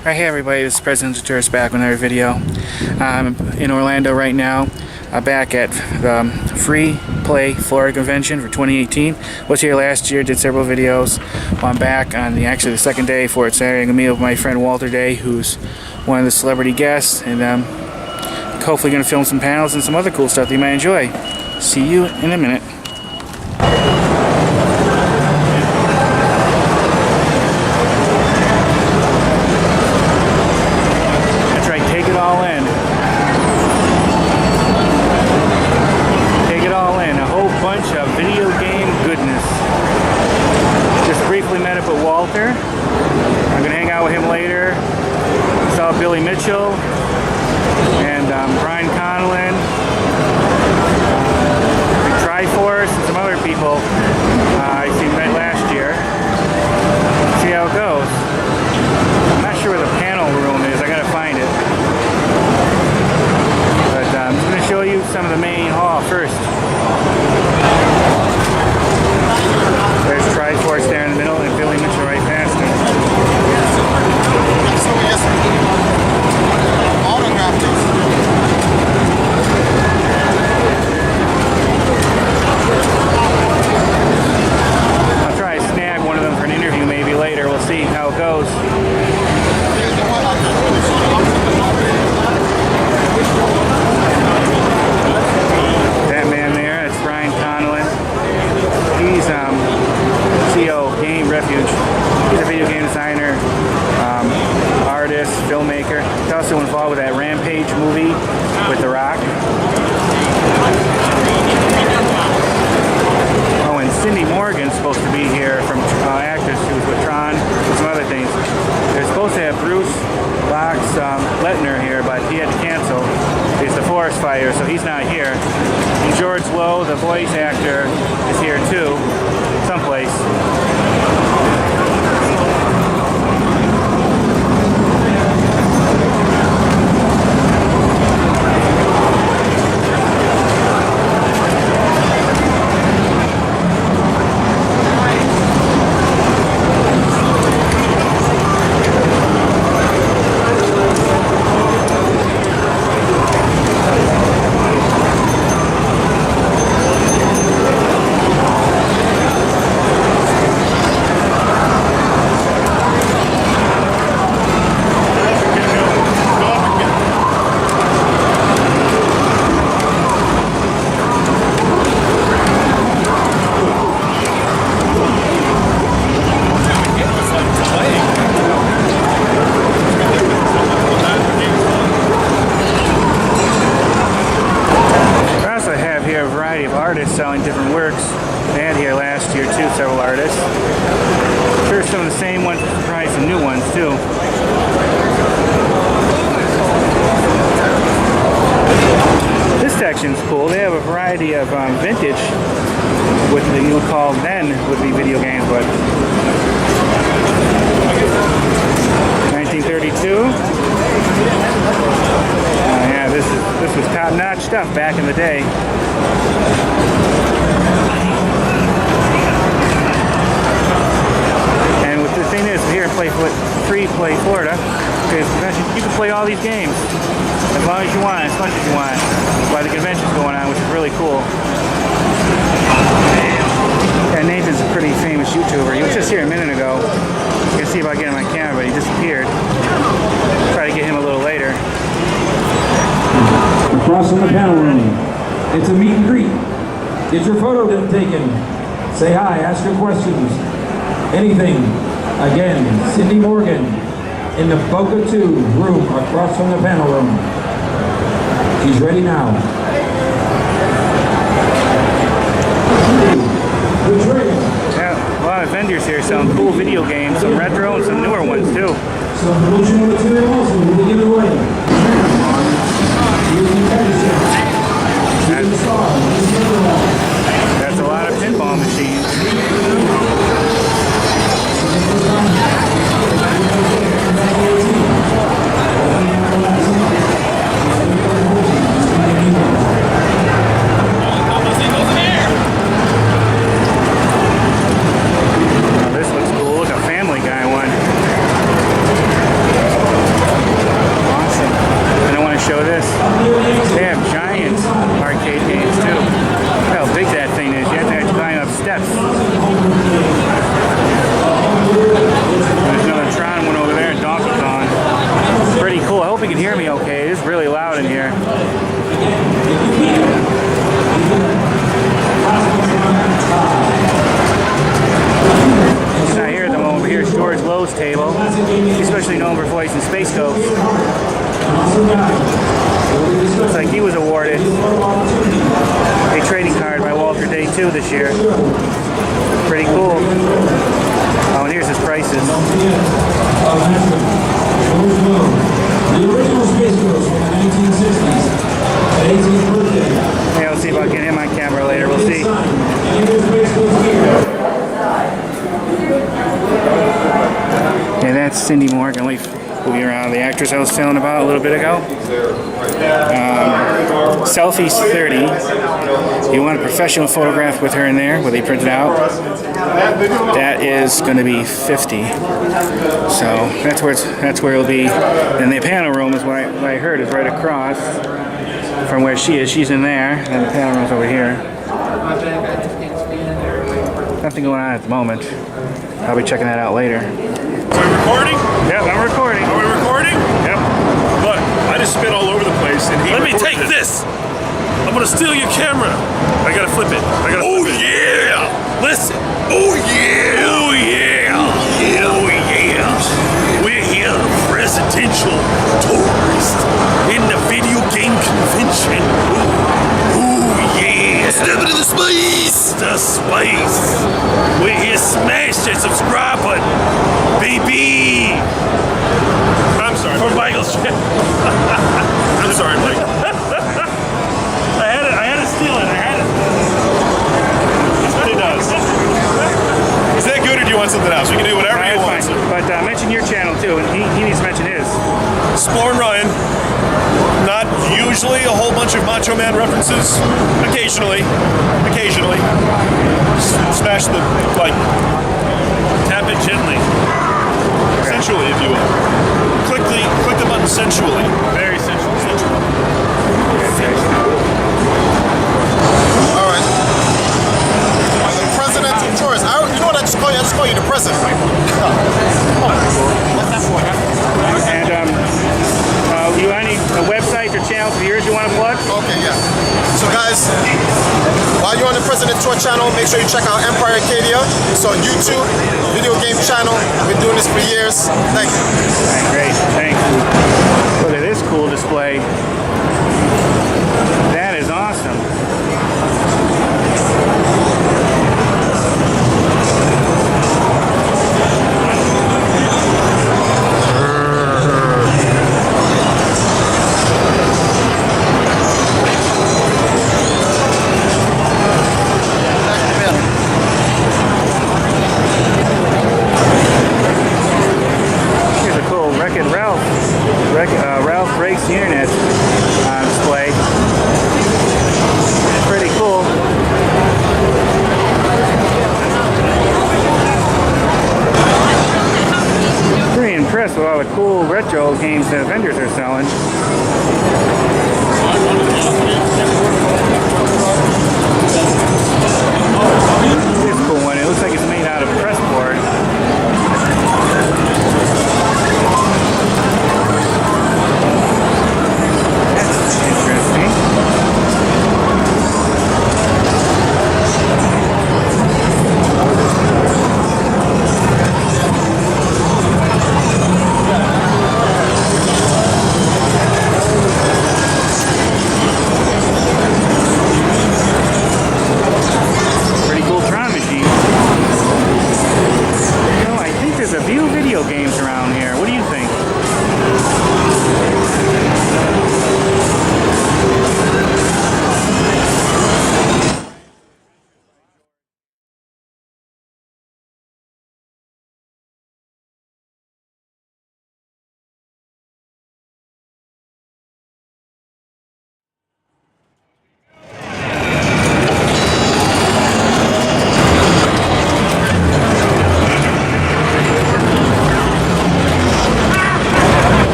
Alright, hey everybody, this is President Tourist back with another video. I'm in Orlando right now, back at the Free Play Florida Convention for 2018. Was here last year, did several videos. Well, I'm back on actually the second day for it Saturday. I'm going to meet with my friend Walter Day, who's one of the celebrity guests, and hopefully going to film some panels and some other cool stuff that you might enjoy. See you in a minute. Walter. I'm going to hang out with him later. Saw Billy Mitchell and Brian Conlon, Triforce, and some other people I met last year. See how it goes. I'm not sure where the panel room is. I got to find it. But I'm just going to show you some of the main hall first. There's Triforce there in the middle and Billy Mitchell right past him. So we just autographed it. I'll try to snag one of them for an interview maybe later. We'll see how it goes. That man there, that's Brian Conlon. He's CEO of Game Refuge. He's a video game designer, artist, filmmaker. He's also involved with that Rampage movie with The Rock. Oh, and Cindy Morgan's supposed to be here, from actress who was with Tron and some other things. They're supposed to have Bruce Box Letner here, but he had to cancel. He's the forest fire, so he's not here. And George Lowe, the voice actor, is here too, someplace. Artists selling different works. They had here last year too, several artists. Sure, some of the same ones, probably some new ones too. This section's cool. They have a variety of vintage, what you would call then would be video games, but 1932. Yeah, this was top-notch stuff back in the day. And what the thing is, here at Free Play Florida, you can play all these games as long as you want, as much as you want, while the convention's going on, which is really cool. And Nathan's a pretty famous YouTuber. He was just here a minute ago. You can see if I get him on camera, but he disappeared. Try to get him a little later. Across from the panel room, it's a meet and greet. Get your photo taken. Say hi, ask your questions. Anything. Again, Cindy Morgan in the Boca 2 room across from the panel room. She's ready now. Yeah, a lot of vendors here selling cool video games, some retro and some newer ones too. Some promotional materials will be given away. That's a lot of pinball machines. Now this looks cool. Look, a Family Guy one. people, especially known for voicing Space Ghost. Looks like he was awarded a trading card by Walter Day 2 this year. Pretty cool. Oh, and here's his prices. The original Space Ghost from the 1960s. 18th birthday. Yeah, we'll see if I can get him on camera later. We'll see. Yeah, that's Cindy Morgan. We'll be around the actress I was telling about a little bit ago. Selfie's 30. You want a professional photograph with her in there, where they print it out. That is going to be 50. So that's where it'll be. And the panel room is what I heard is right across from where she is. She's in there, and the panel room's over here. Nothing going on at the moment. I'll be checking that out later. Are we recording? Yep, I'm recording. Are we recording? Yep. Look, I just spit all over the place and he Let me recorded take it. this. I'm gonna steal your camera. I gotta flip it. Oh yeah. Listen. Oh yeah. Oh yeah. Oh yeah. We're here on a presidential tourist in the video game convention. Oh yeah. Step into the space. The space. We're here. Smash that subscribe button, baby. I'm sorry. For Michael's channel. I'm sorry, Mike. I had to steal it. I had it. That's what he does. Is that good or do you want something else? We can do whatever you want. But mention your channel too, and he needs to mention his. Splorin Ryan. Not usually a whole bunch of Macho Man references. Occasionally. Smash the, like, Tap it gently. sensually, if you will. Click the button sensually. Very sensual. All right. The president of tourists. You know what I just call you? I just call you the president. And you any websites or channels of yours you want to plug? Okay, yeah. So guys, while you're on the President Tour channel, make sure you check out Empire Arcadia. It's on YouTube, video game channel. We've been doing this for years. Thank you. Great, thank you. Look at this cool display. That is awesome. Here's a cool Wreck-It Ralph. Ralph Breaks the Internet on display. Pretty cool. Pretty impressed with all the cool retro games that vendors are selling. This is a cool one. It looks like it's made out of press board. That's interesting. Pretty cool Tron machine.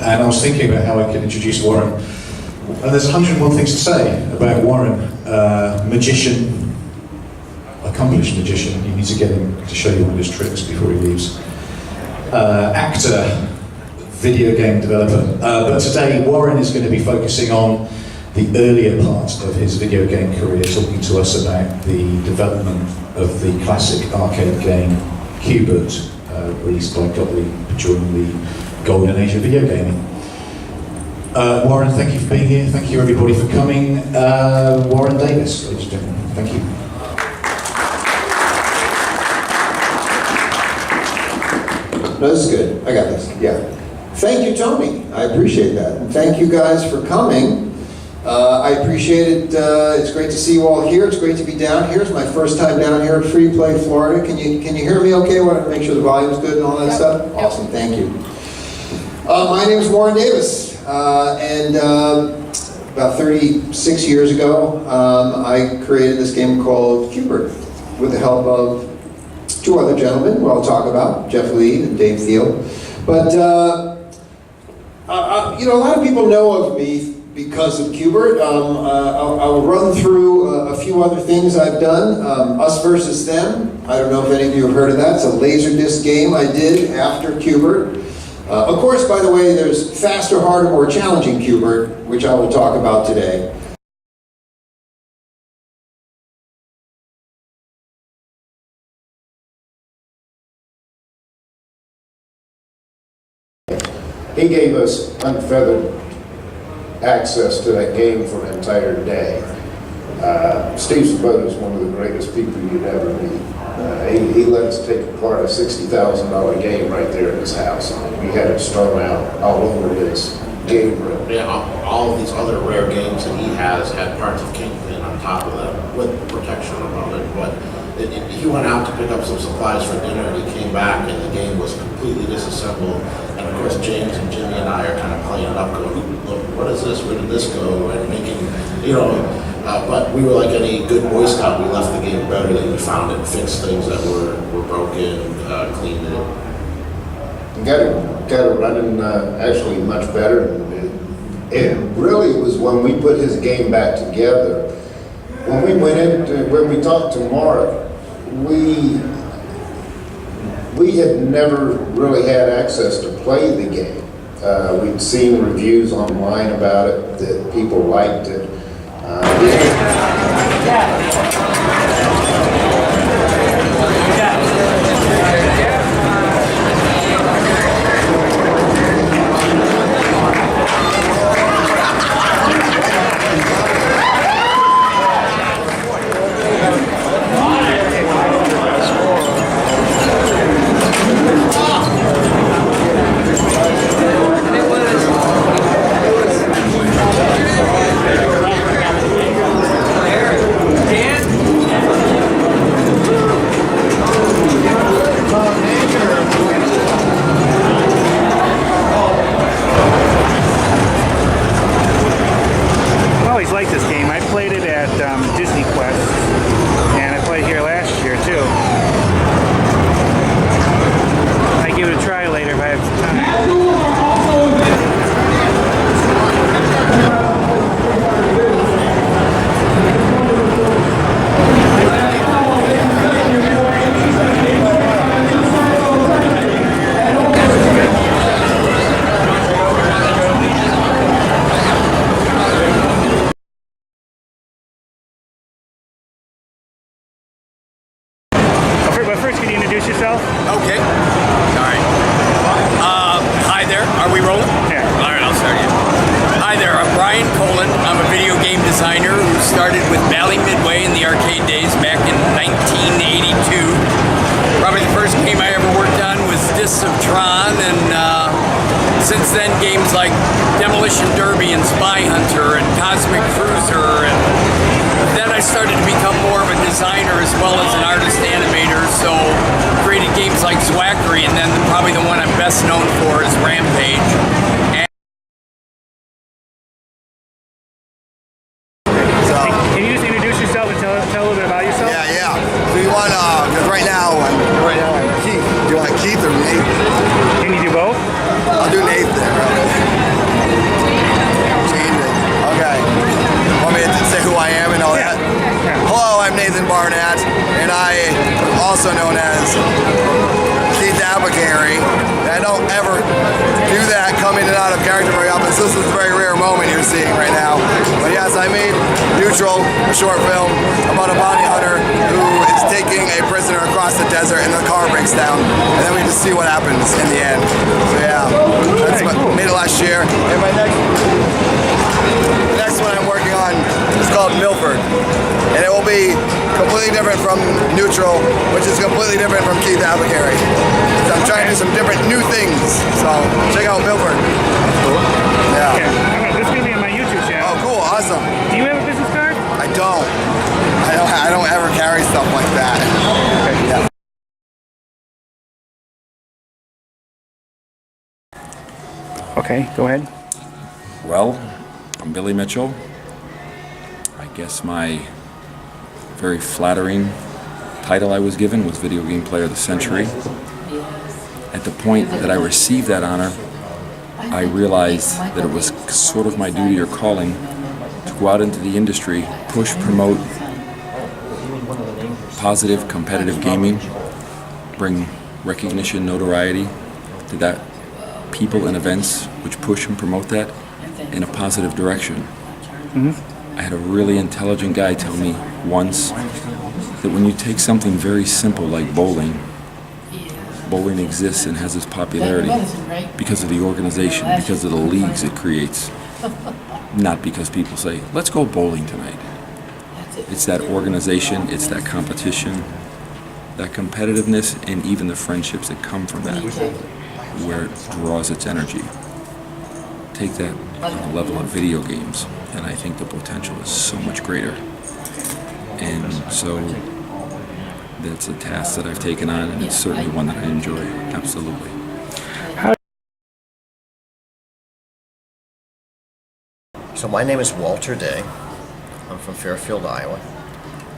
and I was thinking about how I could introduce Warren. And there's 101 things to say about Warren. Magician, accomplished magician. You need to get him to show you one of his tricks before he leaves. Actor, video game developer. But today, Warren is going to be focusing on the earlier part of his video game career, talking to us about the development of the classic arcade game Qbert, released by Gottlieb during the golden age of video gaming. Warren, thank you for being here. Thank you everybody for coming. Warren Davis, ladies and gentlemen. Thank you. No, this is good. I got this. Yeah. Thank you, Tony. I appreciate that. And thank you guys for coming. I appreciate it. It's great to see you all here. It's great to be down here. It's my first time down here at Free Play, Florida. Can you hear me okay? I want to make sure the volume's good and all that stuff. Awesome. Thank you. My name is Warren Davis. And about 36 years ago, I created this game called Qbert with the help of two other gentlemen who I'll talk about, Jeff Lee and Dave Thiel. But, you know, a lot of people know of me because of Qbert. I'll run through a few other things I've done. Us versus Them. I don't know if any of you have heard of that. It's a Laserdisc game I did after Qbert. Of course, by the way, there's faster, harder, more challenging Qbert, which I will talk about today. He gave us unfeathered access to that game for an entire day. Steve Sabota is one of the greatest people you'd ever meet. He let us take apart a $60,000 game right there in his house. We had it strung out all over his game room. Yeah, all of these other rare games that he has had parts of Kingpin on top of them with protection around it. But he went out to pick up some supplies for dinner and he came back and the game was completely disassembled. And of course James and Jimmy and I are kind of playing it up going, look, what is this? Where did this go? And making, you know, but we were like any good Boy Scout, we left the game better than we found it, fixed things that were broken, cleaned it. Got it running actually much better. It really was when we put his game back together. When we when we talked to Mark, we had never really had access to play the game. We'd seen reviews online about it, that people liked it. But first, can you introduce yourself? Okay. All right. Hi there. Are we rolling? Yeah. All right, I'll start you. Hi there. I'm Brian Colan. I'm a video game designer who started with Bally Midway in the arcade days back in 1982. Probably the first game I ever worked on was Discs of Tron, and since then games like Demolition Derby and Spy Hunter and Cosmic Cruiser, and then I started to become more of a designer as well as an artist animator, so created games like Zwackery, and then probably the one I'm best known for is Rampage. Can you just introduce yourself and tell a little bit about yourself? Yeah. So you want, because right now I'm Keith. Do you want Keith or Nate? Can you do both? I'll do Nate then. Right? waiting right now. But yes, I made Neutral, a short film about a bounty hunter who is taking a prisoner across the desert and the car breaks down. And then we just see what happens in the end. So yeah, that's what made it last year. And the next one I'm working on is called Milford. And it will be completely different from Neutral, which is completely different from Keith Apicary. So I'm trying to do some different new things. So check out Milford. Yeah. This is going to be on my YouTube channel. Oh, cool. Awesome. Do you have a business card? I don't. I don't ever carry stuff like that. Yeah. Okay, go ahead. Well, I'm Billy Mitchell. I guess my very flattering title I was given was Video Game Player of the Century. At the point that I received that honor, I realized that it was sort of my duty or calling to go out into the industry, push, promote positive, competitive gaming, bring recognition, notoriety to that people and events which push and promote that in a positive direction. I had a really intelligent guy tell me once that when you take something very simple like bowling, bowling exists and has its popularity because of the organization, because of the leagues it creates, not because people say, let's go bowling tonight. It's that organization, it's that competition, that competitiveness, and even the friendships that come from that, where it draws its energy. Take that on the level of video games, and I think the potential is so much greater. And so that's a task that I've taken on, and it's certainly one that I enjoy, absolutely. So my name is Walter Day. I'm from Fairfield, Iowa.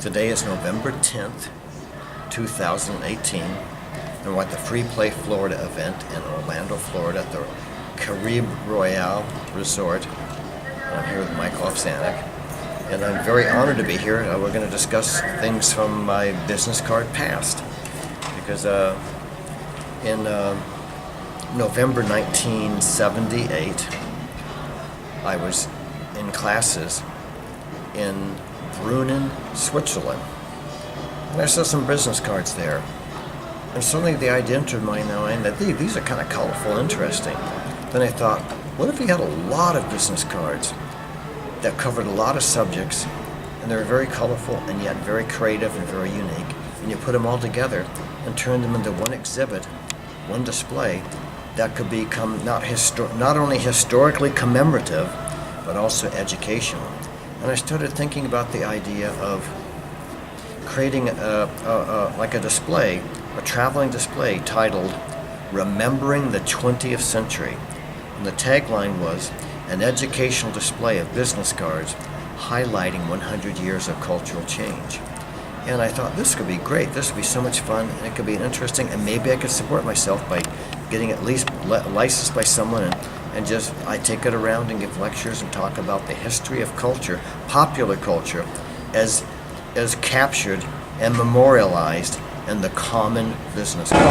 Today is November 10th, 2018, and we're at the Free Play Florida event in Orlando, Florida at the Caribe Royale Resort. I'm here with Mike Ofsanek, and I'm very honored to be here. We're going to discuss things from my business card past, because in November 1978, I was in classes in Brunnen, Switzerland, and I saw some business cards there. And suddenly the idea entered my mind that these are kind of colorful and interesting. Then I thought, what if we had a lot of business cards that covered a lot of subjects, and they were very colorful and yet very creative and very unique, and you put them all together and turned them into one exhibit, one display that could become not only historically commemorative, but also educational. And I started thinking about the idea of creating like a display, a traveling display titled Remembering the 20th Century. And the tagline was an educational display of business cards highlighting 100 years of cultural change. And I thought this could be great, this would be so much fun, and it could be interesting, and maybe I could support myself by getting at least licensed by someone, and just I take it around and give lectures and talk about the history of culture, popular culture, as captured and memorialized in the common business card.